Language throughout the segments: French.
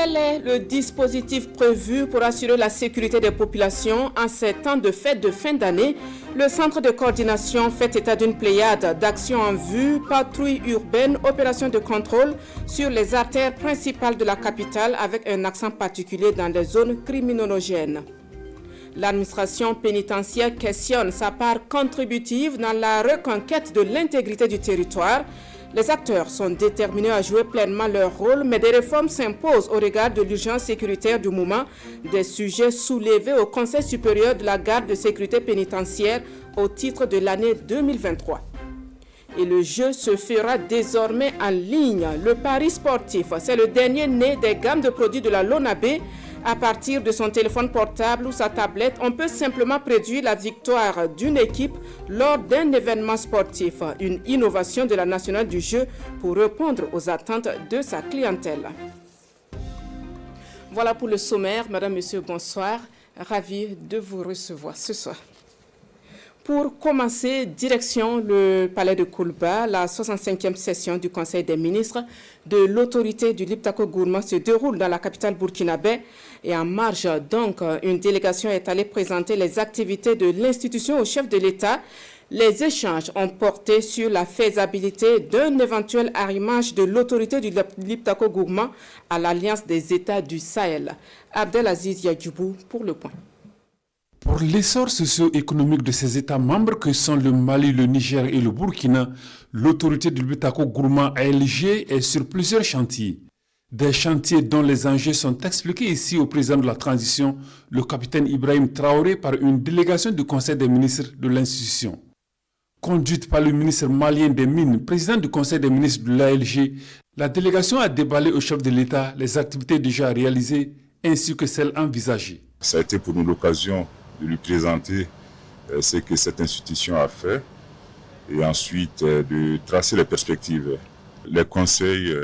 Quel est le dispositif prévu pour assurer la sécurité des populations en ces temps de fête de fin d'année? Le centre de coordination fait état d'une pléiade d'actions en vue, patrouilles urbaines, opérations de contrôle sur les artères principales de la capitale avec un accent particulier dans les zones criminogènes. L'administration pénitentiaire questionne sa part contributive dans la reconquête de l'intégrité du territoire. Les acteurs sont déterminés à jouer pleinement leur rôle, mais des réformes s'imposent au regard de l'urgence sécuritaire du moment, des sujets soulevés au Conseil supérieur de la garde de sécurité pénitentiaire au titre de l'année 2023. Et le jeu se fera désormais en ligne. Le pari sportif, c'est le dernier né des gammes de produits de la Lonabé. À partir de son téléphone portable ou sa tablette, on peut simplement prédire la victoire d'une équipe lors d'un événement sportif. Une innovation de la nationale du jeu pour répondre aux attentes de sa clientèle. Voilà pour le sommaire. Madame, Monsieur, bonsoir. Ravi de vous recevoir ce soir. Pour commencer, direction le palais de Koulba, la 65e session du Conseil des ministres de l'autorité du Liptako Gourma se déroule dans la capitale burkinabé. Et en marge, donc, une délégation est allée présenter les activités de l'institution au chef de l'État. Les échanges ont porté sur la faisabilité d'un éventuel arrimage de l'autorité du Liptako Gourma à l'Alliance des États du Sahel. Abdelaziz Yadjoubou pour le point. Pour l'essor socio-économique de ces États membres que sont le Mali, le Niger et le Burkina, l'autorité du Liptako Gourma ALG est sur plusieurs chantiers. Des chantiers dont les enjeux sont expliqués ici au président de la transition, le capitaine Ibrahim Traoré, par une délégation du Conseil des ministres de l'institution. Conduite par le ministre malien des Mines, président du Conseil des ministres de l'ALG, la délégation a déballé au chef de l'État les activités déjà réalisées ainsi que celles envisagées. Ça a été pour nous l'occasion de lui présenter ce que cette institution a fait et ensuite de tracer les perspectives. Les conseils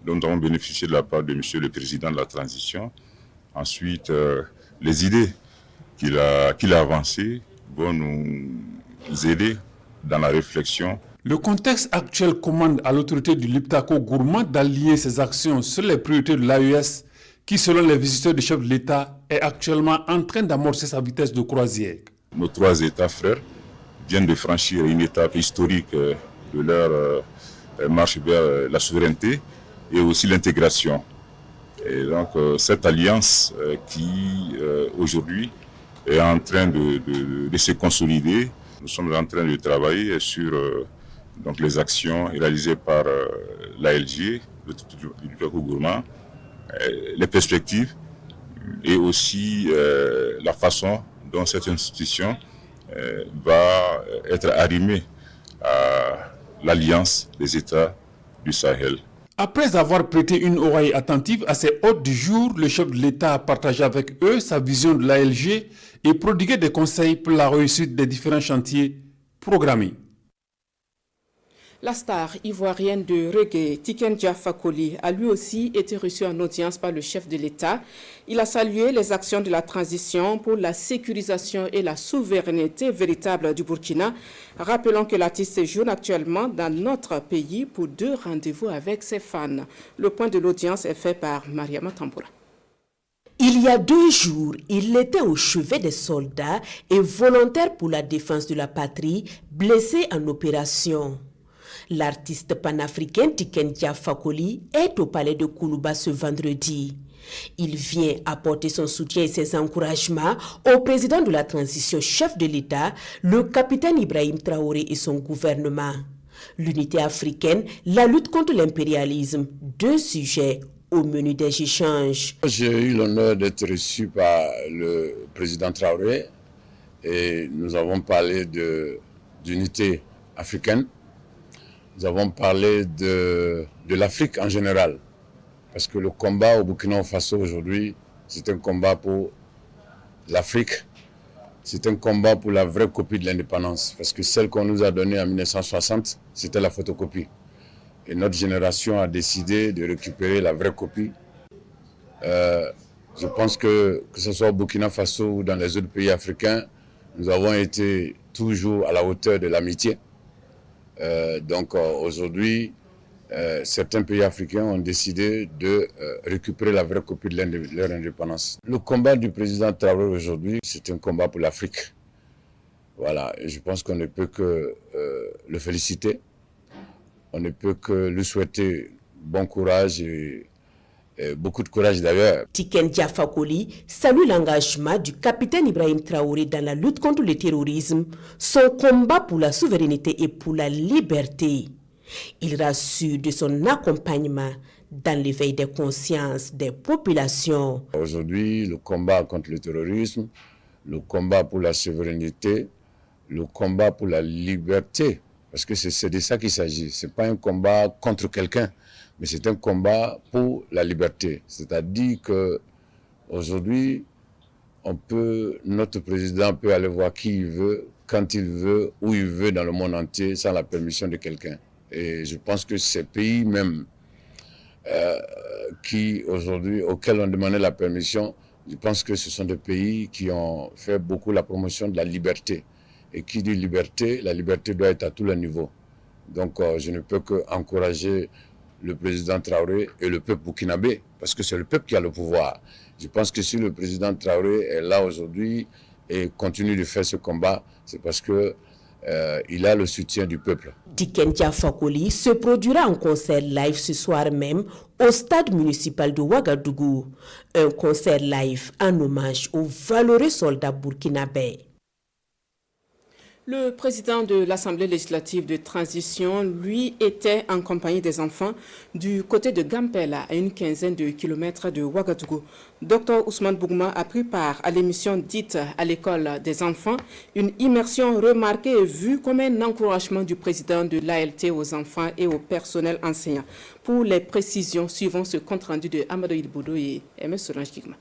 dont nous avons bénéficié de la part de Monsieur le Président de la Transition, ensuite les idées qu'il a avancées vont nous aider dans la réflexion. Le contexte actuel commande à l'autorité du Liptako Gourma d'allier ses actions sur les priorités de l'AES qui, selon les visiteurs du chef de l'État, est actuellement en train d'amorcer sa vitesse de croisière. Nos trois États frères viennent de franchir une étape historique de leur marche vers la souveraineté et aussi l'intégration. Et donc cette alliance qui aujourd'hui est en train de se consolider, nous sommes en train de travailler sur donc les actions réalisées par l'ALG, le Liptako Gourma, les perspectives et aussi la façon dont cette institution va être arrimée à l'Alliance des États du Sahel. Après avoir prêté une oreille attentive à ces hôtes du jour, le chef de l'État a partagé avec eux sa vision de l'ALG et prodigué des conseils pour la réussite des différents chantiers programmés. La star ivoirienne de reggae, Tiken Jah Fakoly, a lui aussi été reçu en audience par le chef de l'État. Il a salué les actions de la transition pour la sécurisation et la souveraineté véritable du Burkina. Rappelons que l'artiste séjourne actuellement dans notre pays pour 2 rendez-vous avec ses fans. Le point de l'audience est fait par Mariama Tamboura. Il y a 2 jours, il était au chevet des soldats et volontaire pour la défense de la patrie, blessé en opération. L'artiste panafricain Tiken Jah Fakoly est au palais de Koulouba ce vendredi. Il vient apporter son soutien et ses encouragements au président de la transition, chef de l'État, le capitaine Ibrahim Traoré et son gouvernement. L'unité africaine, la lutte contre l'impérialisme, 2 sujets au menu des échanges. J'ai eu l'honneur d'être reçu par le président Traoré et nous avons parlé d'unité africaine. Nous avons parlé de l'Afrique en général, parce que le combat au Burkina Faso aujourd'hui, c'est un combat pour l'Afrique, c'est un combat pour la vraie copie de l'indépendance, parce que celle qu'on nous a donnée en 1960, c'était la photocopie. Et notre génération a décidé de récupérer la vraie copie. Je pense que ce soit au Burkina Faso ou dans les autres pays africains, nous avons été toujours à la hauteur de l'amitié. Donc aujourd'hui, certains pays africains ont décidé de récupérer la vraie copie de leur indépendance. Le combat du président Traoré aujourd'hui, c'est un combat pour l'Afrique. Voilà, et je pense qu'on ne peut que le féliciter. On ne peut que lui souhaiter bon courage et beaucoup de courage d'ailleurs. Tiken Jah Fakoly salue l'engagement du capitaine Ibrahim Traoré dans la lutte contre le terrorisme, son combat pour la souveraineté et pour la liberté. Il rassure de son accompagnement dans l'éveil des consciences des populations. Aujourd'hui, le combat contre le terrorisme, le combat pour la souveraineté, le combat pour la liberté, parce que c'est de ça qu'il s'agit. Ce n'est pas un combat contre quelqu'un, mais c'est un combat pour la liberté. C'est-à-dire qu'aujourd'hui, notre président peut aller voir qui il veut, quand il veut, où il veut dans le monde entier, sans la permission de quelqu'un. Et je pense que ces pays même auxquels on demandait la permission, je pense que ce sont des pays qui ont fait beaucoup la promotion de la liberté. Et qui dit liberté, la liberté doit être à tous les niveaux. Donc je ne peux qu'encourager le président Traoré et le peuple burkinabé, parce que c'est le peuple qui a le pouvoir. Je pense que si le président Traoré est là aujourd'hui et continue de faire ce combat, c'est parce que il a le soutien du peuple. Tiken Jah Fakoly se produira en concert live ce soir même au stade municipal de Ouagadougou. Un concert live en hommage aux valeureux soldats burkinabés. Le président de l'Assemblée législative de transition, lui, était en compagnie des enfants du côté de Gampela, à une quinzaine de kilomètres de Ouagadougou. Dr Ousmane Bougouma a pris part à l'émission dite à l'école des enfants, une immersion remarquée et vue comme un encouragement du président de l'ALT aux enfants et au personnel enseignant. Pour les précisions, suivons ce compte-rendu de Amadou Ilboudou et M. Solange Kigma.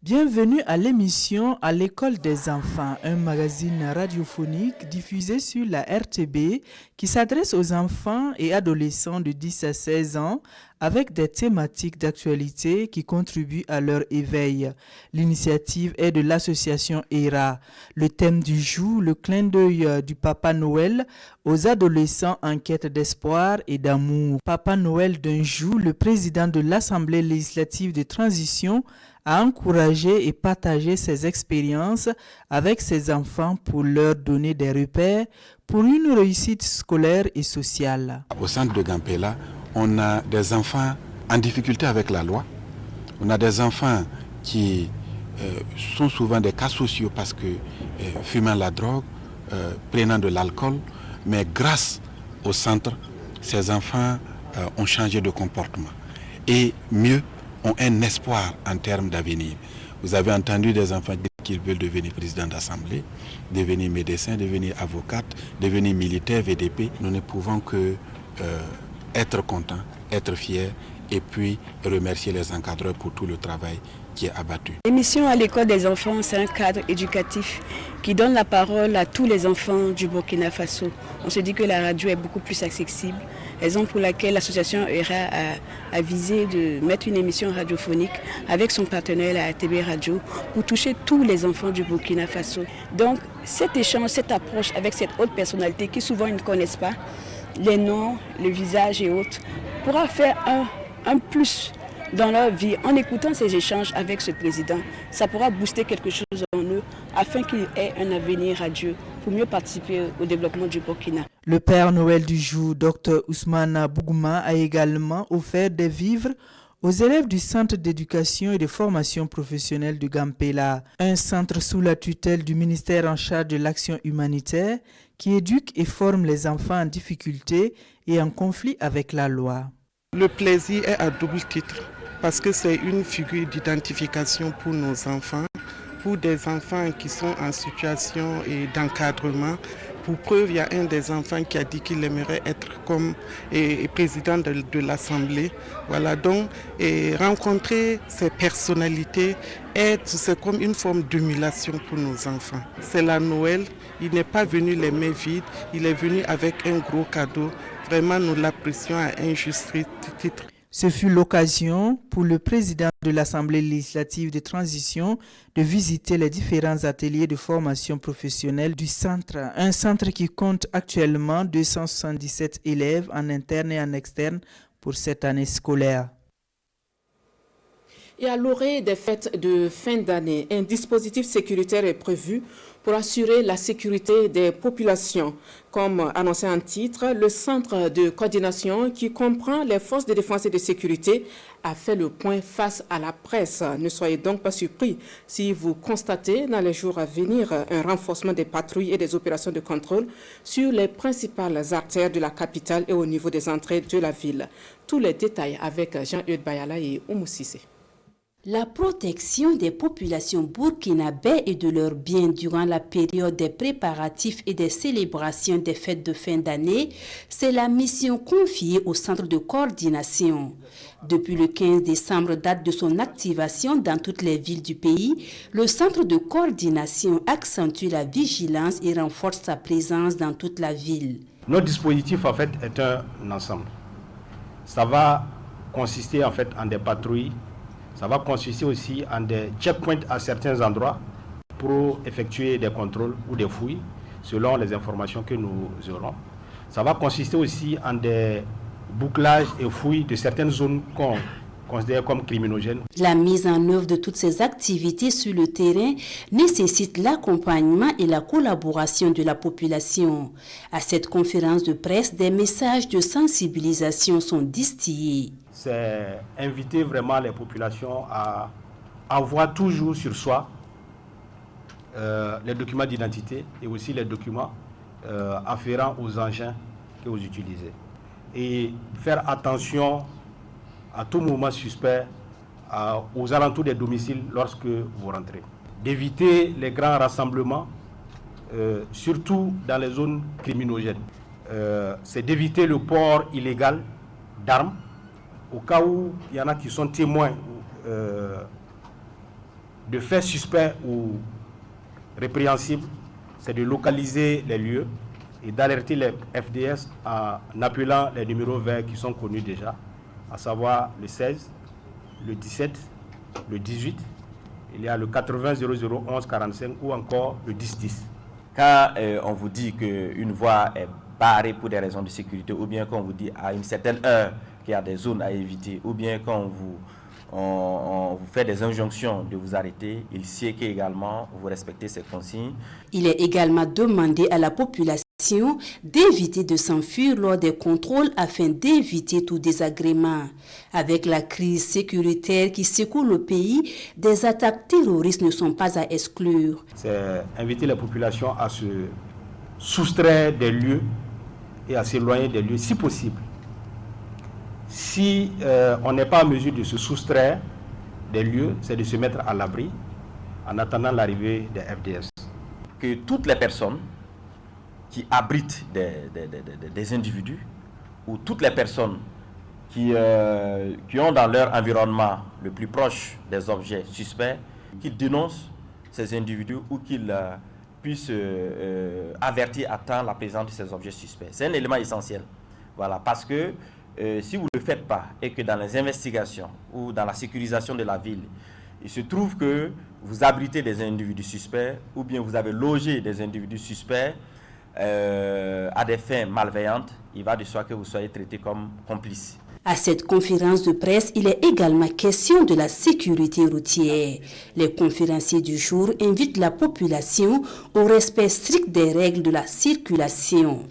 Bienvenue à l'émission À l'école des enfants, un magazine radiophonique diffusé sur la RTB qui s'adresse aux enfants et adolescents de 10 à 16 ans avec des thématiques d'actualité qui contribuent à leur éveil. L'initiative est de l'association ERA. Le thème du jour, le clin d'œil du Papa Noël aux adolescents en quête d'espoir et d'amour. Papa Noël d'un jour, le président de l'Assemblée législative de transition a encouragé et partagé ses expériences avec ses enfants pour leur donner des repères pour une réussite scolaire et sociale. Au centre de Gampela, on a des enfants en difficulté avec la loi. On a des enfants qui sont souvent des cas sociaux parce que fumant la drogue, prenant de l'alcool. Mais grâce au centre, ces enfants ont changé de comportement. Et mieux, ont un espoir en termes d'avenir. Vous avez entendu des enfants qui veulent devenir président d'assemblée, devenir médecin, devenir avocate, devenir militaire, VDP. Nous ne pouvons que être contents, être fiers et puis remercier les encadreurs pour tout le travail qui est abattu. L'émission à l'école des enfants, c'est un cadre éducatif qui donne la parole à tous les enfants du Burkina Faso. On se dit que la radio est beaucoup plus accessible, raison pour laquelle l'association ERA a visé de mettre une émission radiophonique avec son partenaire la RTB Radio pour toucher tous les enfants du Burkina Faso. Donc cet échange, cette approche avec cette haute personnalité qui souvent ils ne connaissent pas, les noms, le visage et autres, pourra faire un plus dans leur vie. En écoutant ces échanges avec ce président, ça pourra booster quelque chose en eux afin qu'ils aient un avenir radieux pour mieux participer au développement du Burkina. Le Père Noël du jour, Dr Ousmane Bougouma, a également offert des vivres aux élèves du Centre d'éducation et de formation professionnelle de Gampela, un centre sous la tutelle du ministère en charge de l'action humanitaire qui éduque et forme les enfants en difficulté et en conflit avec la loi. Le plaisir est à double titre parce que c'est une figure d'identification pour nos enfants, pour des enfants qui sont en situation d'encadrement. Pour preuve, il y a un des enfants qui a dit qu'il aimerait être comme président de l'Assemblée. Voilà, donc rencontrer ces personnalités, c'est comme une forme d'humiliation pour nos enfants. C'est la Noël, il n'est pas venu les mains vides, il est venu avec un gros cadeau. Vraiment, nous l'apprécions à un juste titre. Ce fut l'occasion pour le président de l'Assemblée législative de transition de visiter les différents ateliers de formation professionnelle du centre. Un centre qui compte actuellement 277 élèves en interne et en externe pour cette année scolaire. Et à l'orée des fêtes de fin d'année, un dispositif sécuritaire est prévu pour assurer la sécurité des populations. Comme annoncé en titre, le centre de coordination qui comprend les forces de défense et de sécurité a fait le point face à la presse. Ne soyez donc pas surpris si vous constatez dans les jours à venir un renforcement des patrouilles et des opérations de contrôle sur les principales artères de la capitale et au niveau des entrées de la ville. Tous les détails avec Jean-Eudes Bayala et Oumou Cissé. La protection des populations burkinabè et de leurs biens durant la période des préparatifs et des célébrations des fêtes de fin d'année, c'est la mission confiée au centre de coordination. Depuis le 15 décembre, date de son activation dans toutes les villes du pays, le centre de coordination accentue la vigilance et renforce sa présence dans toute la ville. Notre dispositif en fait est un ensemble. Ça va consister en fait en des patrouilles. Ça va consister aussi en des checkpoints à certains endroits pour effectuer des contrôles ou des fouilles selon les informations que nous aurons. Ça va consister aussi en des bouclages et fouilles de certaines zones qu'on considère comme criminogènes. La mise en œuvre de toutes ces activités sur le terrain nécessite l'accompagnement et la collaboration de la population. À cette conférence de presse, des messages de sensibilisation sont distillés. C'est inviter vraiment les populations à avoir toujours sur soi les documents d'identité et aussi les documents afférents aux engins que vous utilisez. Et faire attention à tout mouvement suspect aux alentours des domiciles lorsque vous rentrez. D'éviter les grands rassemblements, surtout dans les zones criminogènes. C'est d'éviter le port illégal d'armes. Au cas où il y en a qui sont témoins de faits suspects ou répréhensibles, c'est de localiser les lieux et d'alerter les FDS en appelant les numéros verts qui sont connus déjà, à savoir le 16, le 17, le 18, il y a le 80 00 11 45 ou encore le 10 10. Quand on vous dit qu'une voie est barrée pour des raisons de sécurité, ou bien quand on vous dit à une certaine heure qu'il y a des zones à éviter, ou bien quand on vous fait des injonctions de vous arrêter, il sait qu'également vous respectez ces consignes. Il est également demandé à la population d'éviter de s'enfuir lors des contrôles afin d'éviter tout désagrément. Avec la crise sécuritaire qui secoue le pays, des attaques terroristes ne sont pas à exclure. C'est inviter la population à se soustraire des lieux et à s'éloigner des lieux si possible. Si on n'est pas en mesure de se soustraire des lieux, c'est de se mettre à l'abri en attendant l'arrivée des FDS. Que toutes les personnes qui abritent des individus ou toutes les personnes qui ont dans leur environnement le plus proche des objets suspects, qu'ils dénoncent ces individus ou qu'ils puissent avertir à temps la présence de ces objets suspects. C'est un élément essentiel. Voilà, parce que si vous ne le faites pas et que dans les investigations ou dans la sécurisation de la ville, il se trouve que vous abritez des individus suspects ou bien vous avez logé des individus suspects à des fins malveillantes, il va de soi que vous soyez traité comme complice. À cette conférence de presse, il est également question de la sécurité routière. Les conférenciers du jour invitent la population au respect strict des règles de la circulation.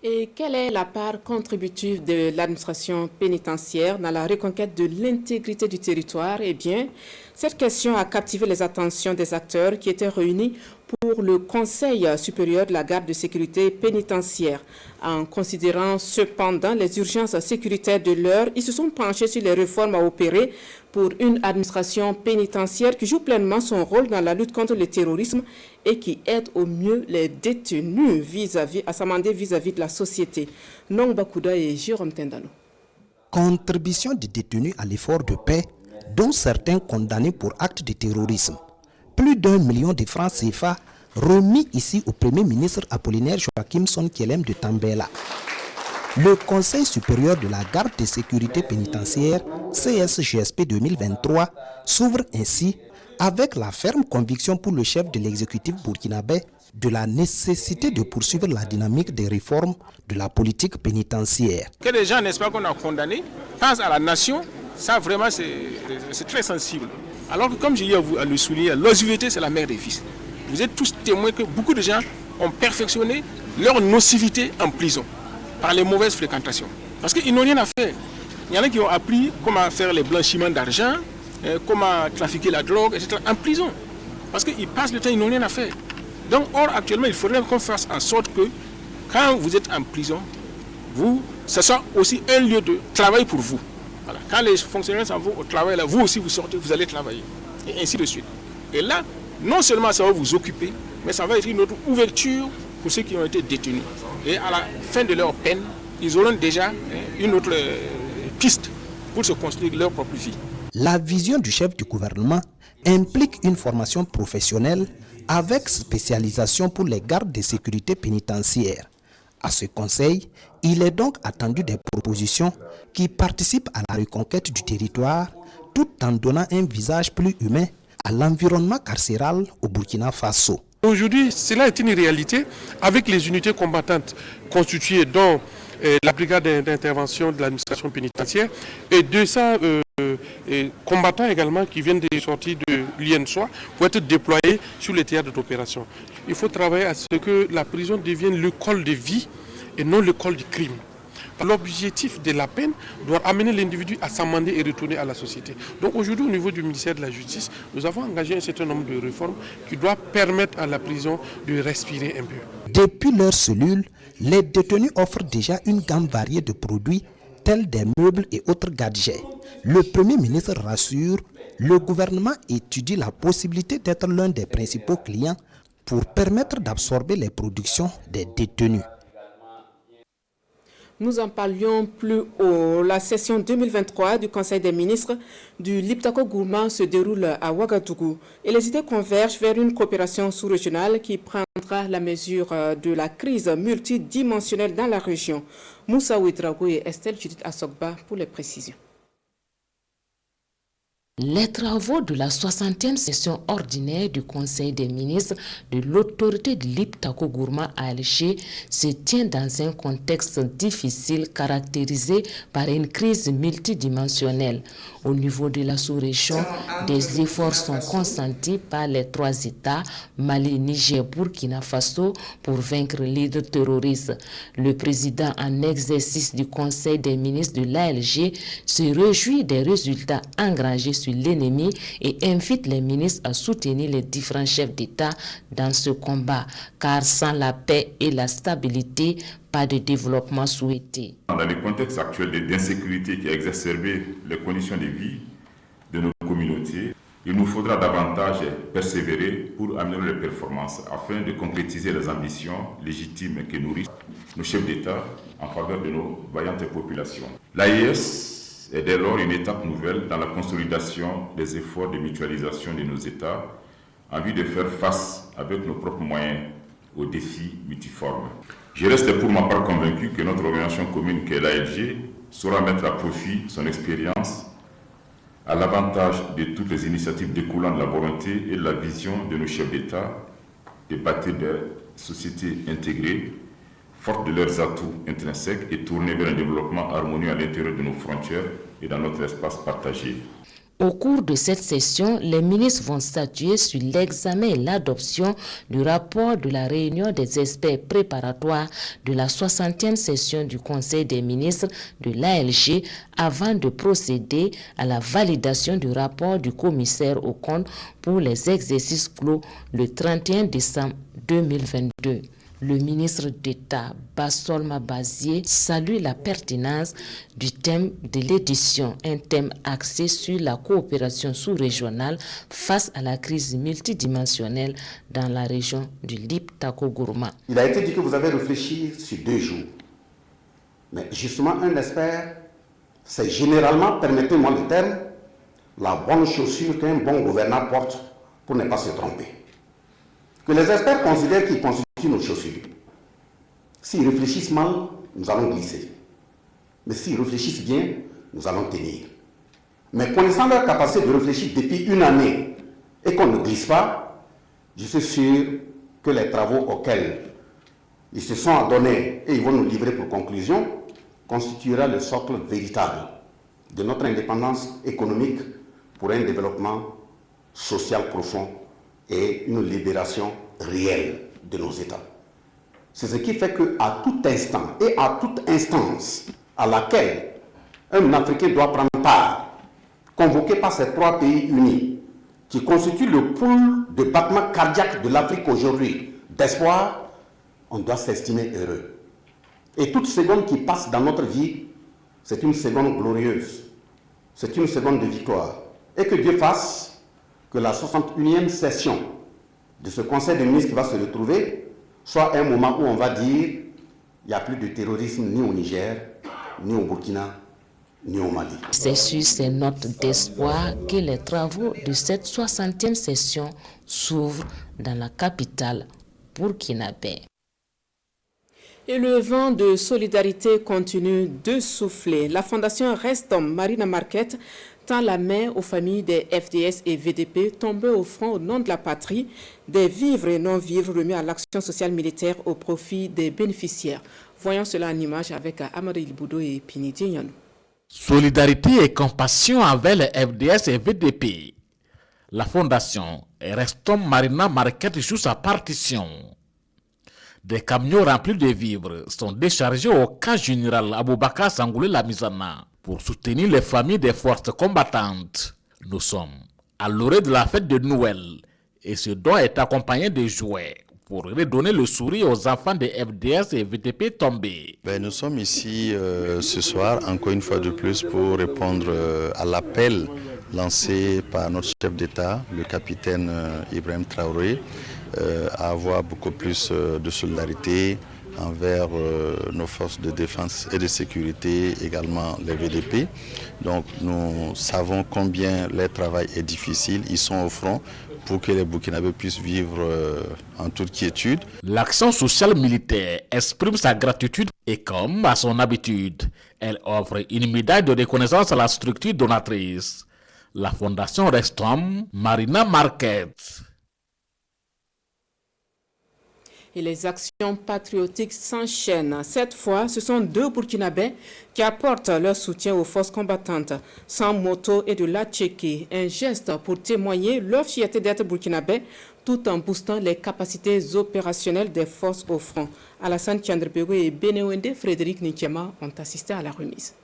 Et quelle est la part contributive de l'administration pénitentiaire dans la reconquête de l'intégrité du territoire? Eh bien, cette question a captivé les attentions des acteurs qui étaient réunis pour le Conseil supérieur de la garde de sécurité pénitentiaire. En considérant cependant les urgences sécuritaires de l'heure, ils se sont penchés sur les réformes à opérer pour une administration pénitentiaire qui joue pleinement son rôle dans la lutte contre le terrorisme et qui aide au mieux les détenus à s'amender vis-à-vis de la société. Nong Bakouda et Jérôme Tendano. Contribution des détenus à l'effort de paix, dont certains condamnés pour actes de terrorisme. Plus d'1 million de francs CFA remis ici au Premier ministre Apollinaire Joachim Son Kelem de Tambela. Le Conseil supérieur de la garde de sécurité pénitentiaire, CSGSP 2023, s'ouvre ainsi avec la ferme conviction pour le chef de l'exécutif burkinabé de la nécessité de poursuivre la dynamique des réformes de la politique pénitentiaire. Que les gens, n'est-ce pas, qu'on a condamnés, pensent à la nation, ça vraiment c'est très sensible. Alors que comme j'ai eu à le souligner, l'oisiveté c'est la mère des vices. Vous êtes tous témoins que beaucoup de gens ont perfectionné leur nocivité en prison par les mauvaises fréquentations. Parce qu'ils n'ont rien à faire. Il y en a qui ont appris comment faire les blanchiments d'argent, comment trafiquer la drogue, etc. en prison. Parce qu'ils passent le temps, ils n'ont rien à faire. Donc, or, actuellement, il faudrait qu'on fasse en sorte que quand vous êtes en prison, ce soit aussi un lieu de travail pour vous. Voilà. Quand les fonctionnaires s'en vont au travail, là, vous aussi vous sortez, vous allez travailler. Et ainsi de suite. Et là, non seulement ça va vous occuper, mais ça va être une autre ouverture pour ceux qui ont été détenus. Et à la fin de leur peine, ils auront déjà une autre piste pour se construire leur propre vie. La vision du chef du gouvernement implique une formation professionnelle avec spécialisation pour les gardes de sécurité pénitentiaire. À ce conseil, il est donc attendu des propositions qui participent à la reconquête du territoire tout en donnant un visage plus humain à l'environnement carcéral au Burkina Faso. Aujourd'hui, cela est une réalité avec les unités combattantes constituées dont la brigade d'intervention de l'administration pénitentiaire et 200 combattants également qui viennent des sorties de l'INSOA pour être déployés sur les théâtres d'opération. Il faut travailler à ce que la prison devienne le col de vie et non le col du crime. L'objectif de la peine doit amener l'individu à s'amender et retourner à la société. Donc aujourd'hui, au niveau du ministère de la Justice, nous avons engagé un certain nombre de réformes qui doivent permettre à la prison de respirer un peu. Depuis leur cellule, les détenus offrent déjà une gamme variée de produits tels des meubles et autres gadgets. Le Premier ministre rassure, le gouvernement étudie la possibilité d'être l'un des principaux clients pour permettre d'absorber les productions des détenus. Nous en parlions plus haut. La session 2023 du Conseil des ministres du Liptako-Gourma se déroule à Ouagadougou et les idées convergent vers une coopération sous-régionale qui prendra la mesure de la crise multidimensionnelle dans la région. Moussa Ouedraogo et Estelle Judith Assogba pour les précisions. Les travaux de la 60e session ordinaire du Conseil des ministres de l'autorité de Liptako-Gourma à Alger se tiennent dans un contexte difficile caractérisé par une crise multidimensionnelle. Au niveau de la sous-région, des efforts sont consentis par les trois États, Mali, Niger, Burkina Faso, pour vaincre l'hydre terroriste. Le président en exercice du Conseil des ministres de l'ALG se réjouit des résultats engrangés sur l'ennemi et invite les ministres à soutenir les différents chefs d'État dans ce combat, car sans la paix et la stabilité, pas de développement souhaité. Dans le contexte actuel d'insécurité qui a exacerbé les conditions de vie de nos communautés, il nous faudra davantage persévérer pour améliorer les performances afin de concrétiser les ambitions légitimes que nourrissent nos chefs d'État en faveur de nos vaillantes populations. L'AES est dès lors une étape nouvelle dans la consolidation des efforts de mutualisation de nos États en vue de faire face avec nos propres moyens aux défis multiformes. Je reste pour ma part convaincu que notre organisation commune qu'est l'ALG saura mettre à profit son expérience à l'avantage de toutes les initiatives découlant de la volonté et de la vision de nos chefs d'État de bâtir des sociétés intégrées, fortes de leurs atouts intrinsèques et tournées vers un développement harmonieux à l'intérieur de nos frontières et dans notre espace partagé. Au cours de cette session, les ministres vont statuer sur l'examen et l'adoption du rapport de la réunion des experts préparatoires de la 60e session du Conseil des ministres de l'ALG avant de procéder à la validation du rapport du commissaire aux comptes pour les exercices clos le 31 décembre 2022. Le ministre d'État, Bassolma Bazier, salue la pertinence du thème de l'édition, un thème axé sur la coopération sous-régionale face à la crise multidimensionnelle dans la région du Liptako-Gourma. Il a été dit que vous avez réfléchi sur 2 jours. Mais justement, un expert, c'est généralement, permettez-moi le terme, la bonne chaussure qu'un bon gouverneur porte pour ne pas se tromper. Que les experts considèrent qu'ils constituent nos chaussures. S'ils réfléchissent mal, nous allons glisser. Mais s'ils réfléchissent bien, nous allons tenir. Mais connaissant leur capacité de réfléchir depuis une année et qu'on ne glisse pas, je suis sûr que les travaux auxquels ils se sont adonnés et ils vont nous livrer pour conclusion constituera le socle véritable de notre indépendance économique pour un développement social profond et une libération réelle de nos États. C'est ce qui fait qu'à tout instant et à toute instance à laquelle un Africain doit prendre part, convoqué par ces 3 pays unis, qui constituent le pool de battement cardiaque de l'Afrique aujourd'hui, d'espoir, on doit s'estimer heureux. Et toute seconde qui passe dans notre vie, c'est une seconde glorieuse, c'est une seconde de victoire. Et que Dieu fasse que la 61e session de ce Conseil des ministres qui va se retrouver soit un moment où on va dire il n'y a plus de terrorisme ni au Niger, ni au Burkina, ni au Mali. C'est sur ces notes d'espoir que les travaux de cette 60e session s'ouvrent dans la capitale burkinabé. Et le vent de solidarité continue de souffler. La Fondation Restom Marina Marquette tend la main aux familles des FDS et VDP tombés au front au nom de la patrie, des vivres et non-vivres remis à l'action sociale militaire au profit des bénéficiaires. Voyons cela en image avec Amadou Ilboudo et Pini Dianou. Solidarité et compassion avec les FDS et VDP. La Fondation Restom Marina Marquette joue sa partition. Des camions remplis de vivres sont déchargés au camp général Aboubakar Sangoulé Lamizana pour soutenir les familles des forces combattantes. Nous sommes à l'orée de la fête de Noël et ce don est accompagné de jouets pour redonner le sourire aux enfants des FDS et VTP tombés. Nous sommes ici ce soir, encore une fois de plus, pour répondre à l'appel lancé par notre chef d'État, le capitaine Ibrahim Traoré, à avoir beaucoup plus de solidarité envers nos forces de défense et de sécurité, également les VDP. Donc nous savons combien leur travail est difficile, ils sont au front pour que les Burkinabés puissent vivre en toute quiétude. L'action sociale militaire exprime sa gratitude et comme à son habitude, elle offre une médaille de reconnaissance à la structure donatrice, la Fondation Restom Marina Marquette. Et les actions patriotiques s'enchaînent. Cette fois, ce sont 2 Burkinabés qui apportent leur soutien aux forces combattantes, sans moto et de la Tchéquie. Un geste pour témoigner leur fierté d'être Burkinabés, tout en boostant les capacités opérationnelles des forces au front. Alassane Tiandrepego et Benewende Frédéric Nikema ont assisté à la remise.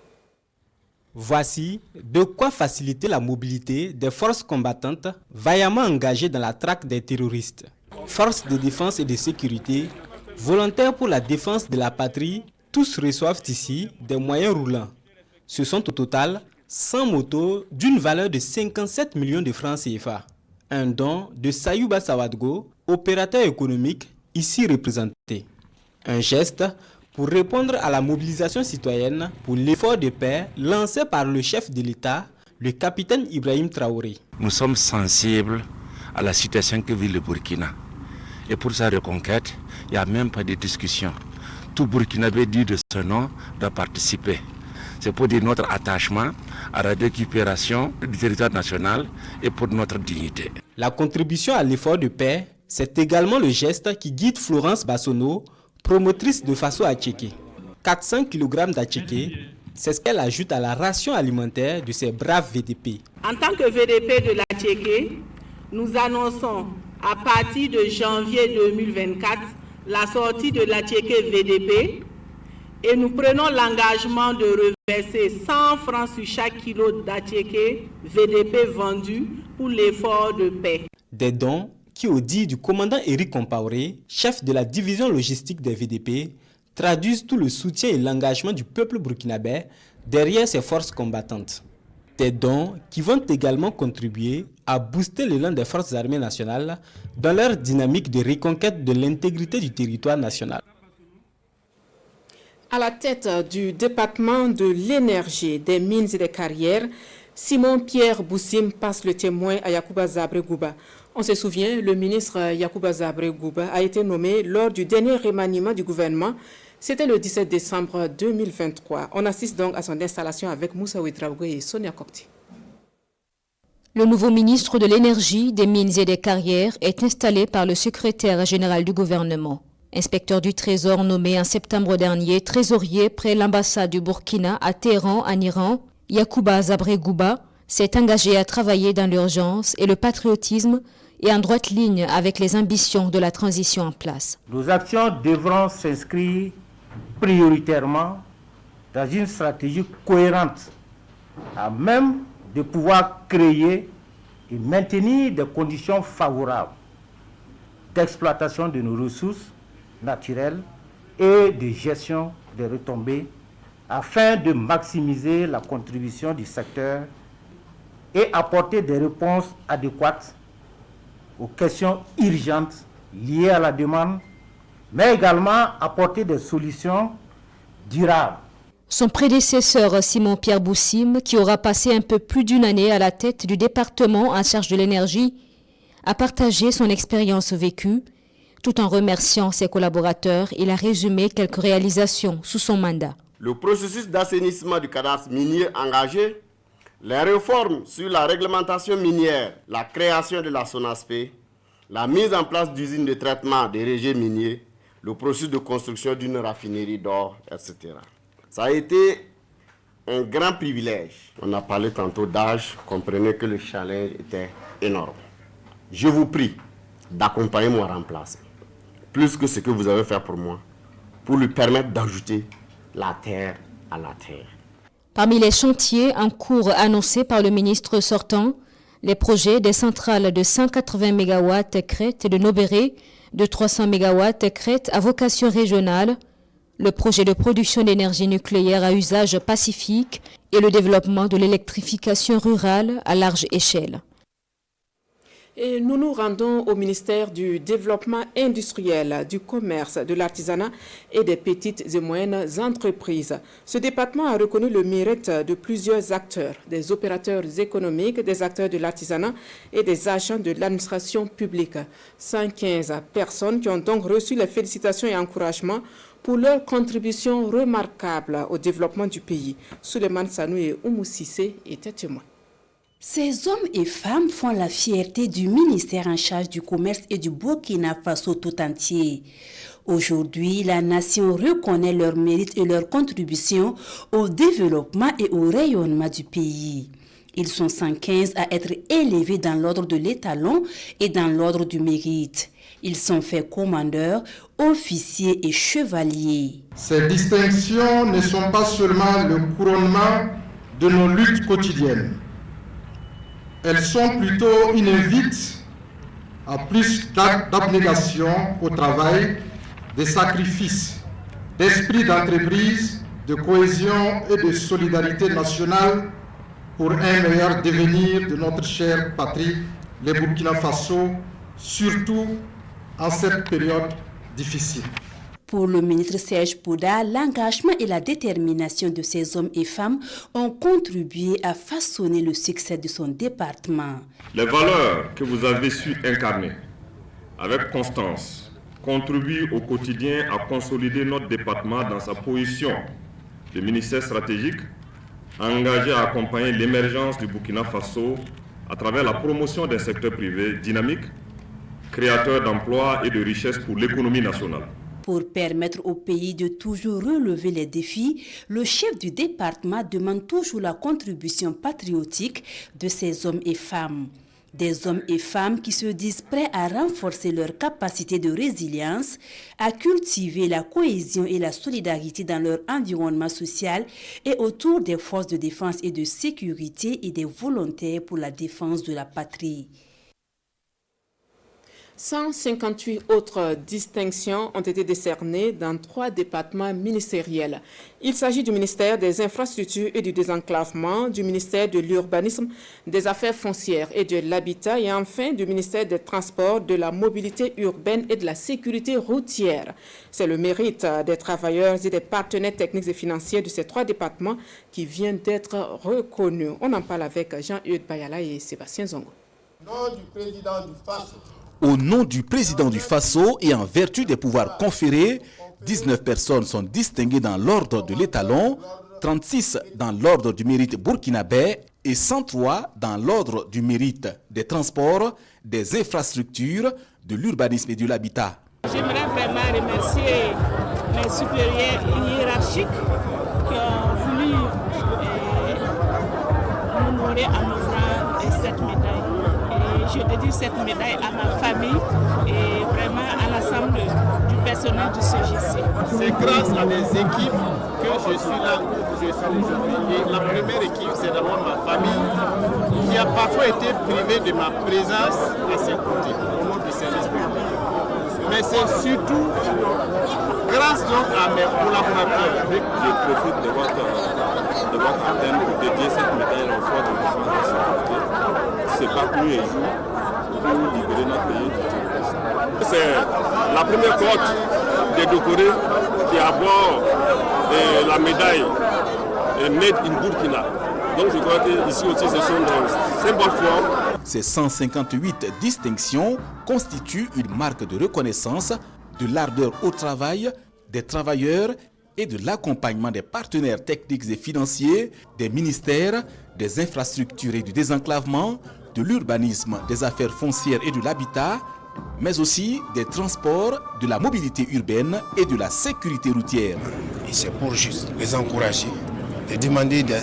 Voici de quoi faciliter la mobilité des forces combattantes vaillamment engagées dans la traque des terroristes. Forces de défense et de sécurité, volontaires pour la défense de la patrie, tous reçoivent ici des moyens roulants. Ce sont au total 100 motos d'une valeur de 57 millions de francs CFA. Un don de Sayouba Sawadgo, opérateur économique ici représenté. Un geste pour répondre à la mobilisation citoyenne pour l'effort de paix lancé par le chef de l'État, le capitaine Ibrahim Traoré. Nous sommes sensibles à la situation que vit le Burkina. Et pour sa reconquête, il n'y a même pas de discussion. Tout Burkinabé dit de ce nom doit participer. C'est pour dire notre attachement à la récupération du territoire national et pour notre dignité. La contribution à l'effort de paix, c'est également le geste qui guide Florence Bassonneau, promotrice de Faso Atchéké. 400 kg d'Atchéké, c'est ce qu'elle ajoute à la ration alimentaire de ces braves VDP. En tant que VDP de l'Atchéké, nous annonçons à partir de janvier 2024 la sortie de l'Atchéké VDP et nous prenons l'engagement de reverser 100 francs sur chaque kilo d'Atchéké VDP vendu pour l'effort de paix. Des dons qui, au dit du commandant Éric Compaoré, chef de la division logistique des VDP, traduisent tout le soutien et l'engagement du peuple burkinabé derrière ces forces combattantes. Des dons qui vont également contribuer à booster l'élan des forces armées nationales dans leur dynamique de reconquête de l'intégrité du territoire national. À la tête du département de l'énergie, des mines et des carrières, Simon-Pierre Boussim passe le témoin à Yacouba Zabre-Gouba. On se souvient, le ministre Yacouba Zabre-Gouba a été nommé lors du dernier remaniement du gouvernement, C'était le 17 décembre 2023. On assiste donc à son installation avec Moussa Ouedraogo et Sonia Kokti. Le nouveau ministre de l'Énergie, des Mines et des Carrières est installé par le secrétaire général du gouvernement. Inspecteur du Trésor nommé en septembre dernier, trésorier près l'ambassade du Burkina à Téhéran, en Iran, Yacouba Zabre-Gouba s'est engagé à travailler dans l'urgence et le patriotisme et en droite ligne avec les ambitions de la transition en place. Nos actions devront s'inscrire prioritairement dans une stratégie cohérente à même de pouvoir créer et maintenir des conditions favorables d'exploitation de nos ressources naturelles et de gestion des retombées afin de maximiser la contribution du secteur et apporter des réponses adéquates aux questions urgentes liées à la demande, mais également apporter des solutions durables. Son prédécesseur Simon-Pierre Boussim, qui aura passé un peu plus d'une année à la tête du département en charge de l'énergie, a partagé son expérience vécue. Tout en remerciant ses collaborateurs, il a résumé quelques réalisations sous son mandat. Le processus d'assainissement du cadastre minier engagé, les réformes sur la réglementation minière, la création de la SONASPE, la mise en place d'usines de traitement des rejets miniers, le processus de construction d'une raffinerie d'or, etc. Ça a été un grand privilège. On a parlé tantôt d'âge, comprenez que le challenge était énorme. Je vous prie d'accompagner mon remplaçant, plus que ce que vous avez fait pour moi, pour lui permettre d'ajouter la terre à la terre. Parmi les chantiers en cours annoncés par le ministre sortant, les projets des centrales de 180 MW Crête et de Nobéré, de 300 MW Crête à vocation régionale, le projet de production d'énergie nucléaire à usage pacifique et le développement de l'électrification rurale à large échelle. Et nous nous rendons au ministère du Développement industriel, du commerce, de l'artisanat et des petites et moyennes entreprises. Ce département a reconnu le mérite de plusieurs acteurs, des opérateurs économiques, des acteurs de l'artisanat et des agents de l'administration publique. 115 personnes qui ont donc reçu les félicitations et encouragements pour leur contribution remarquable au développement du pays. Souleymane Sanou et Oumou Sissé étaient témoins. Ces hommes et femmes font la fierté du ministère en charge du commerce et du Burkina Faso tout entier. Aujourd'hui, la nation reconnaît leur mérite et leur contribution au développement et au rayonnement du pays. Ils sont 115 à être élevés dans l'ordre de l'étalon et dans l'ordre du mérite. Ils sont faits commandeurs, officiers et chevaliers. Ces distinctions ne sont pas seulement le couronnement de nos luttes quotidiennes. Elles sont plutôt une invite à plus d'abnégation au travail, de sacrifices, d'esprit d'entreprise, de cohésion et de solidarité nationale pour un meilleur devenir de notre chère patrie, le Burkina Faso, surtout en cette période difficile. Pour le ministre Serge Pouda, l'engagement et la détermination de ces hommes et femmes ont contribué à façonner le succès de son département. Les valeurs que vous avez su incarner avec constance contribuent au quotidien à consolider notre département dans sa position de ministère stratégique, engagé à accompagner l'émergence du Burkina Faso à travers la promotion d'un secteur privé dynamique, créateur d'emplois et de richesses pour l'économie nationale. Pour permettre au pays de toujours relever les défis, le chef du département demande toujours la contribution patriotique de ces hommes et femmes. Des hommes et femmes qui se disent prêts à renforcer leur capacité de résilience, à cultiver la cohésion et la solidarité dans leur environnement social et autour des forces de défense et de sécurité et des volontaires pour la défense de la patrie. 158 autres distinctions ont été décernées dans 3 départements ministériels. Il s'agit du ministère des Infrastructures et du Désenclavement, du ministère de l'Urbanisme, des Affaires foncières et de l'Habitat et enfin du ministère des Transports, de la Mobilité urbaine et de la Sécurité routière. C'est le mérite des travailleurs et des partenaires techniques et financiers de ces 3 départements qui vient d'être reconnu. On en parle avec Jean-Eudes Bayala et Sébastien Zongo. Nom du président du FASO. Au nom du président du Faso et en vertu des pouvoirs conférés, 19 personnes sont distinguées dans l'ordre de l'étalon, 36 dans l'ordre du mérite burkinabé et 103 dans l'ordre du mérite des transports, des infrastructures, de l'urbanisme et de l'habitat. J'aimerais vraiment remercier mes supérieurs hiérarchiques qui ont voulu m'honorer en m'offrant cette médaille. Et je dédie cette médaille à ma famille et vraiment à l'ensemble du personnel du CGC. C'est grâce à des équipes que je suis là où je suis aujourd'hui. Et la première équipe, c'est d'abord ma famille qui a parfois été privée de ma présence à ses côtés au nom du service public. Mais c'est surtout grâce donc à mes collaborateurs. Je profite de votre antenne pour dédier cette médaille aux forces de défense et de sécurité. C'est pas plus un jour pour libérer notre pays du terrorisme. C'est la première cohorte des décorés qui aborde la médaille Made in Burkina. Donc je crois qu'ici aussi ce sont des symboles forts. Ces 158 distinctions constituent une marque de reconnaissance de l'ardeur au travail des travailleurs et de l'accompagnement des partenaires techniques et financiers, des ministères, des infrastructures et du désenclavement, de l'urbanisme, des affaires foncières et de l'habitat, mais aussi des transports, de la mobilité urbaine et de la sécurité routière. Et c'est pour juste les encourager, de demander de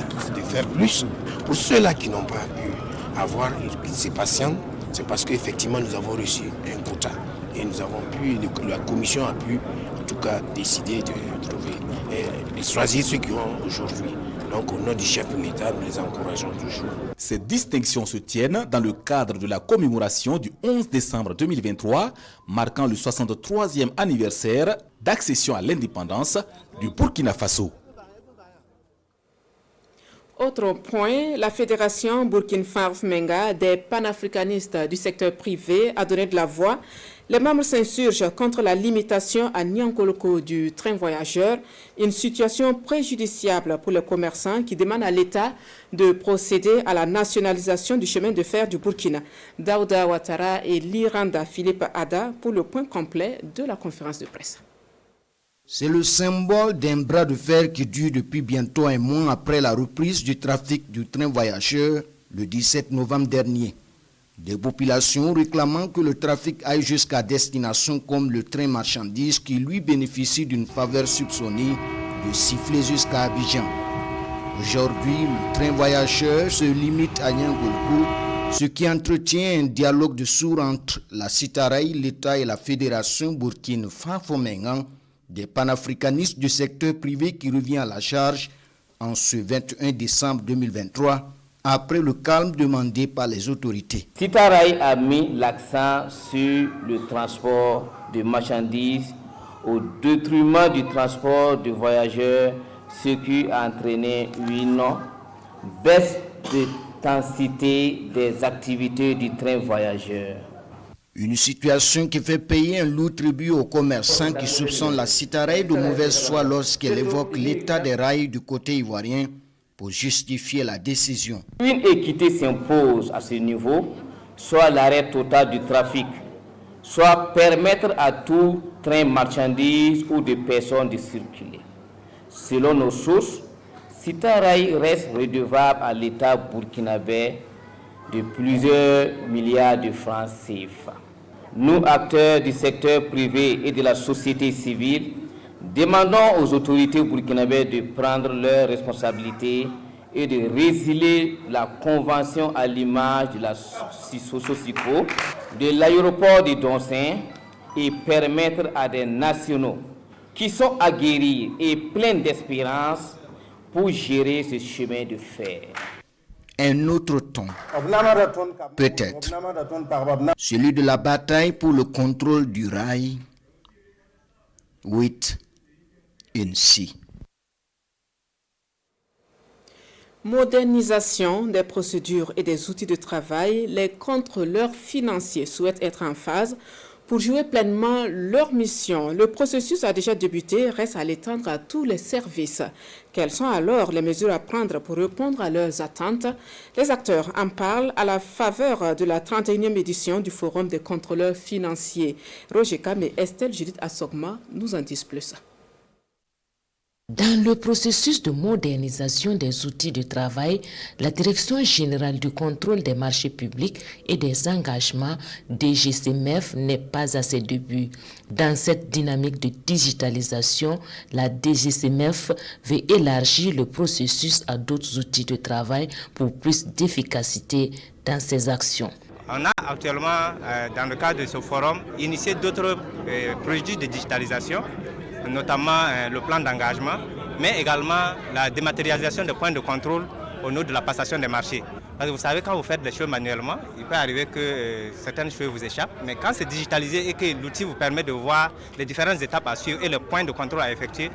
faire plus. Pour ceux-là qui n'ont pas pu avoir ces patients, c'est parce qu'effectivement nous avons reçu un quota et nous avons pu, la commission a pu en tout cas décider de trouver et choisir ceux qui ont aujourd'hui. Donc au nom du chef de l'État, nous les encourageons toujours. Ces distinctions se tiennent dans le cadre de la commémoration du 11 décembre 2023, marquant le 63e anniversaire d'accession à l'indépendance du Burkina Faso. Autre point, la Fédération Burkina-Faso des panafricanistes du secteur privé a donné de la voix. Les membres s'insurgent contre la limitation à Niankoloko du train voyageur, une situation préjudiciable pour les commerçants qui demandent à l'État de procéder à la nationalisation du chemin de fer du Burkina. Daouda Ouattara et Liranda Philippe Ada pour le point complet de la conférence de presse. C'est le symbole d'un bras de fer qui dure depuis bientôt un mois après la reprise du trafic du train voyageur le 17 novembre dernier. Des populations réclamant que le trafic aille jusqu'à destination comme le train marchandises qui lui bénéficie d'une faveur soupçonnée de siffler jusqu'à Abidjan. Aujourd'hui, le train voyageur se limite à Niankoloko, ce qui entretient un dialogue de sourds entre la Citaraï, l'État et la Fédération Burkina-Faso des panafricanistes du secteur privé qui revient à la charge en ce 21 décembre 2023 après le calme demandé par les autorités. Citaraï a mis l'accent sur le transport de marchandises au détriment du transport de voyageurs, ce qui a entraîné une baisse de intensité des activités du train voyageur. Une situation qui fait payer un lourd tribut aux commerçants qui soupçonnent la Citaraï de mauvaise foi lorsqu'elle évoque l'état des rails du côté ivoirien pour justifier la décision. Une équité s'impose à ce niveau, soit l'arrêt total du trafic, soit permettre à tout train marchandises ou de personnes de circuler. Selon nos sources, Citaraï reste redevable à l'État burkinabé de plusieurs milliards de francs CFA. Nous, acteurs du secteur privé et de la société civile, demandons aux autorités burkinabées de prendre leurs responsabilités et de résilier la convention à l'image de la Socio-Psycho de l'aéroport de Donsin et permettre à des nationaux qui sont aguerris et pleins d'espérance pour gérer ce chemin de fer. Un autre ton, peut-être, celui de la bataille pour le contrôle du rail, with ainsi. Modernisation des procédures et des outils de travail, les contrôleurs financiers souhaitent être en phase pour jouer pleinement leur mission. Le processus a déjà débuté, reste à l'étendre à tous les services. Quelles sont alors les mesures à prendre pour répondre à leurs attentes? Les acteurs en parlent à la faveur de la 31e édition du Forum des contrôleurs financiers. Roger Kam et Estelle Judith Assogma nous en disent plus. Dans le processus de modernisation des outils de travail, la Direction générale du contrôle des marchés publics et des engagements DGCMF n'est pas à ses débuts. Dans cette dynamique de digitalisation, la DGCMF veut élargir le processus à d'autres outils de travail pour plus d'efficacité dans ses actions. On a actuellement, dans le cadre de ce forum, initié d'autres projets de digitalisation, notamment le plan d'engagement, mais également la dématérialisation des points de contrôle au niveau de la passation des marchés. Parce que vous savez, quand vous faites des choses manuellement, il peut arriver que certaines choses vous échappent, mais quand c'est digitalisé et que l'outil vous permet de voir les différentes étapes à suivre et le point de contrôle à effectuer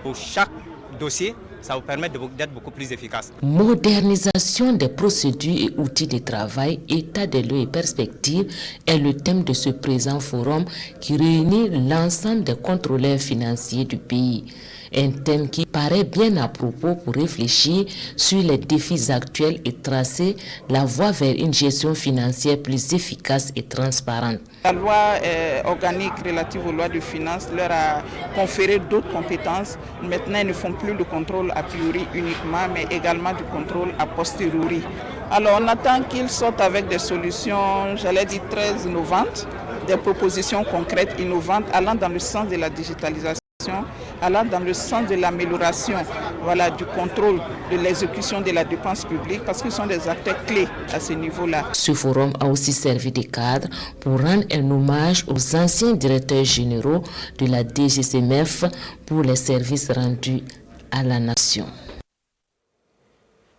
pour chaque dossier, ça vous permet d'être beaucoup plus efficace. Modernisation des procédures et outils de travail, état des lieux et perspectives est le thème de ce présent forum qui réunit l'ensemble des contrôleurs financiers du pays. Un thème qui paraît bien à propos pour réfléchir sur les défis actuels et tracer la voie vers une gestion financière plus efficace et transparente. La loi organique relative aux lois de finances leur a conféré d'autres compétences. Maintenant, ils ne font plus le contrôle a priori uniquement, mais également du contrôle a posteriori. Alors, on attend qu'ils sortent avec des solutions, j'allais dire très innovantes, des propositions concrètes, innovantes, allant dans le sens de la digitalisation, allant dans le sens de l'amélioration du contrôle de l'exécution de la dépense publique, parce qu'ils sont des acteurs clés à ce niveau-là. Ce forum a aussi servi de cadre pour rendre un hommage aux anciens directeurs généraux de la DGCMF pour les services rendus à la nation.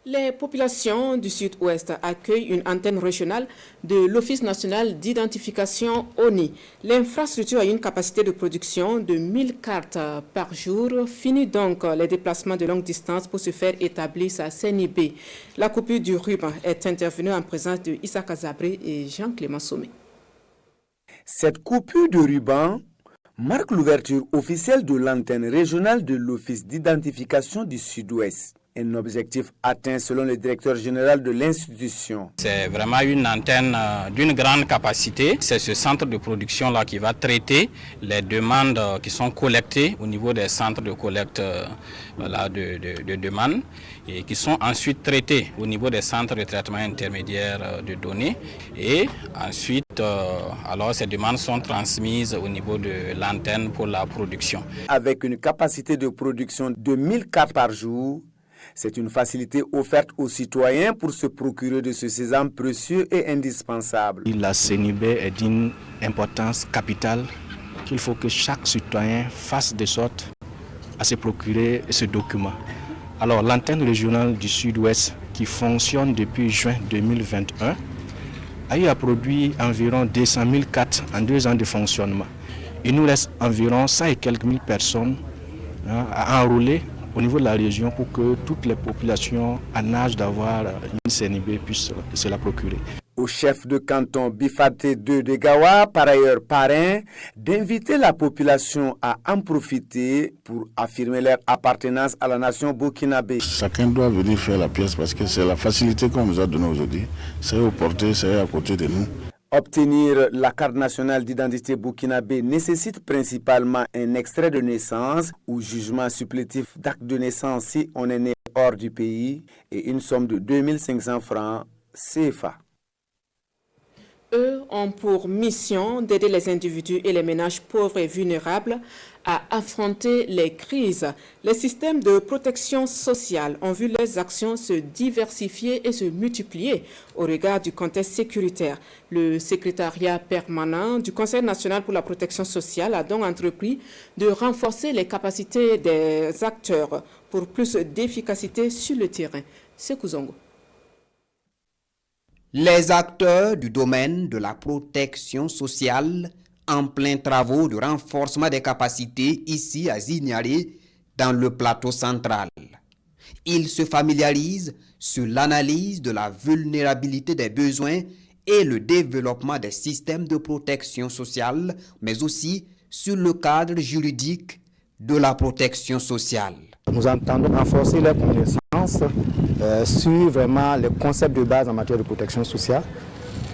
Les populations du Sud-Ouest accueillent une antenne régionale de l'Office national d'identification ONI. L'infrastructure a une capacité de production de 1000 cartes par jour. Finit donc les déplacements de longue distance pour se faire établir sa CNIB. La coupure du ruban est intervenue en présence de Issa Kazabré et Jean-Clément Sommet. Cette coupure de ruban marque l'ouverture officielle de l'antenne régionale de l'Office d'identification du Sud-Ouest. Un objectif atteint selon le directeur général de l'institution. C'est vraiment une antenne d'une grande capacité. C'est ce centre de production-là qui va traiter les demandes qui sont collectées au niveau des centres de collecte de demandes et qui sont ensuite traitées au niveau des centres de traitement intermédiaire de données. Et ensuite, alors ces demandes sont transmises au niveau de l'antenne pour la production. Avec une capacité de production de 1000 cartes par jour, c'est une facilité offerte aux citoyens pour se procurer de ce sésame précieux et indispensable. La CNIB est d'une importance capitale qu'il faut que chaque citoyen fasse de sorte à se procurer ce document. Alors l'antenne régionale du Sud-Ouest qui fonctionne depuis juin 2021 a eu à produire environ 200 000 cartes en 2 ans de fonctionnement. Il nous reste environ 100 et quelques mille personnes à enrôler au niveau de la région pour que toutes les populations en âge d'avoir une CNIB puissent se la procurer. Au chef de canton Bifaté 2 de Gawa, par ailleurs parrain, d'inviter la population à en profiter pour affirmer leur appartenance à la nation burkinabé. Chacun doit venir faire la pièce parce que c'est la facilité qu'on nous a donnée aujourd'hui. C'est au portée, c'est à côté de nous. Obtenir la carte nationale d'identité burkinabé nécessite principalement un extrait de naissance ou jugement supplétif d'acte de naissance si on est né hors du pays et une somme de 2500 francs CFA. Eux ont pour mission d'aider les individus et les ménages pauvres et vulnérables à affronter les crises. Les systèmes de protection sociale ont vu leurs actions se diversifier et se multiplier au regard du contexte sécuritaire. Le secrétariat permanent du Conseil national pour la protection sociale a donc entrepris de renforcer les capacités des acteurs pour plus d'efficacité sur le terrain. Sekou Zongo. Les acteurs du domaine de la protection sociale en plein travaux de renforcement des capacités ici à Zignaré dans le plateau central. Ils se familiarisent sur l'analyse de la vulnérabilité des besoins et le développement des systèmes de protection sociale, mais aussi sur le cadre juridique de la protection sociale. Nous entendons renforcer leurs connaissances sur vraiment les concepts de base en matière de protection sociale,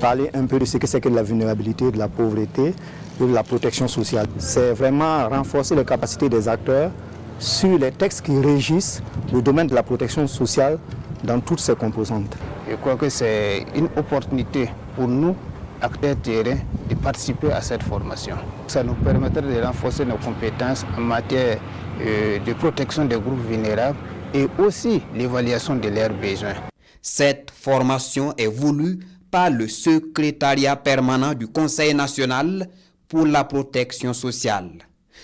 parler un peu de ce que c'est que la vulnérabilité, de la pauvreté et de la protection sociale. C'est vraiment renforcer les capacités des acteurs sur les textes qui régissent le domaine de la protection sociale dans toutes ses composantes. Je crois que c'est une opportunité pour nous, acteurs terrain, de participer à cette formation. Ça nous permettra de renforcer nos compétences en matière de protection des groupes vulnérables et aussi l'évaluation de leurs besoins. Cette formation est voulue par le secrétariat permanent du Conseil national pour la protection sociale.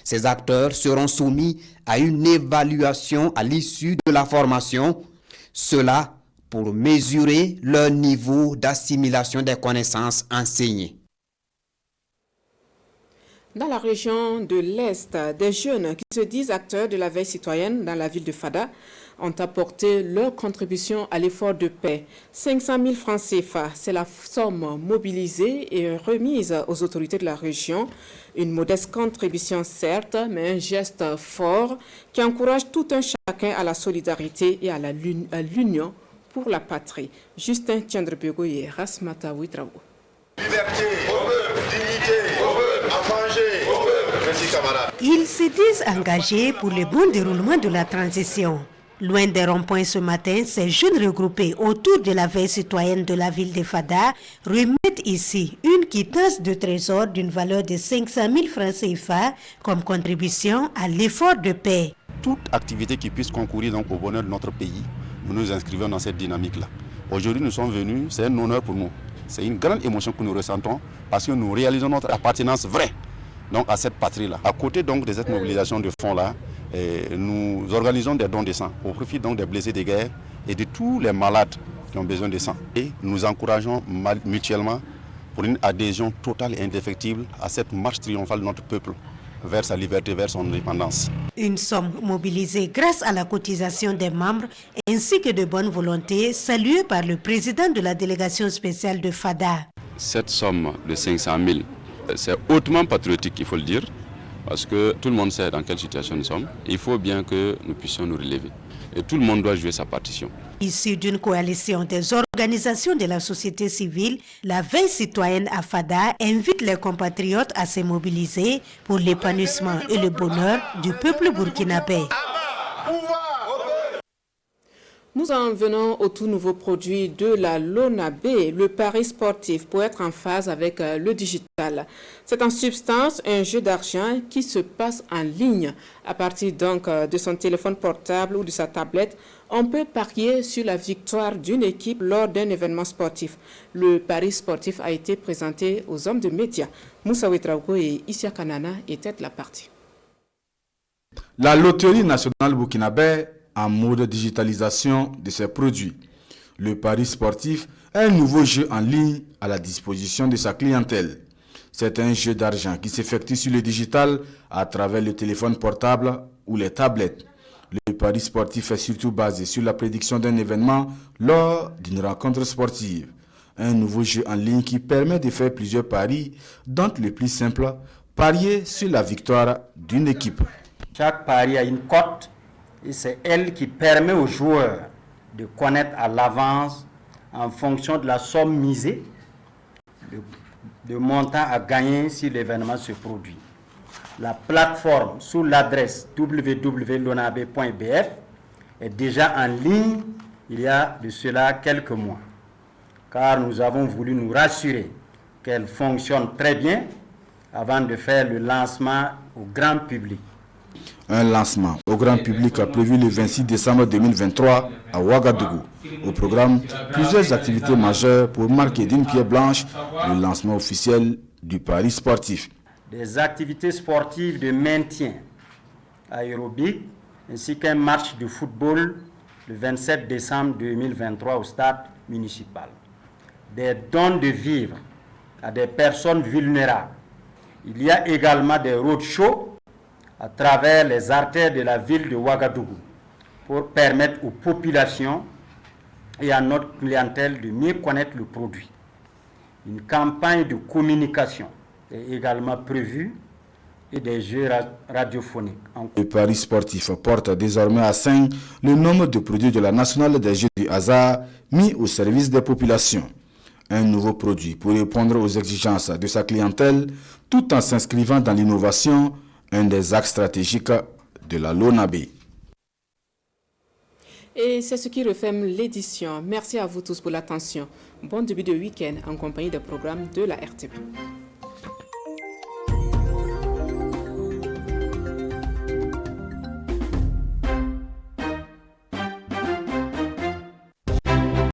Ces acteurs seront soumis à une évaluation à l'issue de la formation, cela pour mesurer leur niveau d'assimilation des connaissances enseignées. Dans la région de l'Est, des jeunes qui se disent acteurs de la veille citoyenne dans la ville de Fada ont apporté leur contribution à l'effort de paix. 500 000 francs CFA, c'est la somme mobilisée et remise aux autorités de la région. Une modeste contribution certes, mais un geste fort qui encourage tout un chacun à la solidarité et à l'union pour la patrie. Justin Tiandrebegoye, Rasmata Ouitraou. Liberté, dignité, à manger. Merci camarades. Ils se disent engagés pour le bon déroulement de la transition. Loin des ronds-points ce matin, ces jeunes regroupés autour de la veille citoyenne de la ville de Fada remettent ici une quittance de trésor d'une valeur de 500 000 francs CFA comme contribution à l'effort de paix. Toute activité qui puisse concourir donc au bonheur de notre pays, nous nous inscrivons dans cette dynamique-là. Aujourd'hui, nous sommes venus, c'est un honneur pour nous. C'est une grande émotion que nous ressentons parce que nous réalisons notre appartenance vraie donc, à cette patrie-là. À côté donc, de cette mobilisation de fonds-là, nous organisons des dons de sang au profit donc, des blessés de guerre et de tous les malades qui ont besoin de sang. Et nous encourageons mutuellement pour une adhésion totale et indéfectible à cette marche triomphale de notre peuple vers sa liberté, vers son indépendance. Une somme mobilisée grâce à la cotisation des membres ainsi que de bonne volonté, saluée par le président de la délégation spéciale de Fada. Cette somme de 500 000, c'est hautement patriotique, il faut le dire, parce que tout le monde sait dans quelle situation nous sommes. Il faut bien que nous puissions nous relever. Et tout le monde doit jouer sa partition. Issu d'une coalition des organisations de la société civile, la veille citoyenne à Fada invite les compatriotes à se mobiliser pour l'épanouissement et le bonheur du peuple burkinabé. Nous en venons au tout nouveau produit de la LONABé, le pari sportif, pour être en phase avec le digital. C'est en substance un jeu d'argent qui se passe en ligne. À partir donc de son téléphone portable ou de sa tablette, on peut parier sur la victoire d'une équipe lors d'un événement sportif. Le pari sportif a été présenté aux hommes de médias. Moussa Ouetraogo et Isia Kanana étaient la partie. La Loterie nationale burkinabé en mode digitalisation de ses produits. Le pari sportif est un nouveau jeu en ligne à la disposition de sa clientèle. C'est un jeu d'argent qui s'effectue sur le digital à travers le téléphone portable ou les tablettes. Le pari sportif est surtout basé sur la prédiction d'un événement lors d'une rencontre sportive. Un nouveau jeu en ligne qui permet de faire plusieurs paris, dont le plus simple, parier sur la victoire d'une équipe. Chaque pari a une cote. Et c'est elle qui permet aux joueurs de connaître à l'avance, en fonction de la somme misée, le montant à gagner si l'événement se produit. La plateforme sous l'adresse www.lonabe.bf est déjà en ligne il y a de cela quelques mois, car nous avons voulu nous rassurer qu'elle fonctionne très bien avant de faire le lancement au grand public. Un lancement au grand public prévu le 26 décembre 2023 à Ouagadougou. Au programme, plusieurs activités majeures pour marquer d'une pierre blanche le lancement officiel du pari sportif. Des activités sportives de maintien aérobique ainsi qu'un match de football le 27 décembre 2023 au stade municipal. Des dons de vivres à des personnes vulnérables. Il y a également des roadshows à travers les artères de la ville de Ouagadougou pour permettre aux populations et à notre clientèle de mieux connaître le produit. Une campagne de communication est également prévue et des jeux radiophoniques. Le pari sportif porte désormais à 5 le nombre de produits de la nationale des jeux du hasard mis au service des populations. Un nouveau produit pour répondre aux exigences de sa clientèle tout en s'inscrivant dans l'innovation, un des axes stratégiques de la LONABE. Et c'est ce qui referme l'édition. Merci à vous tous pour l'attention. Bon début de week-end en compagnie des programmes de la RTP.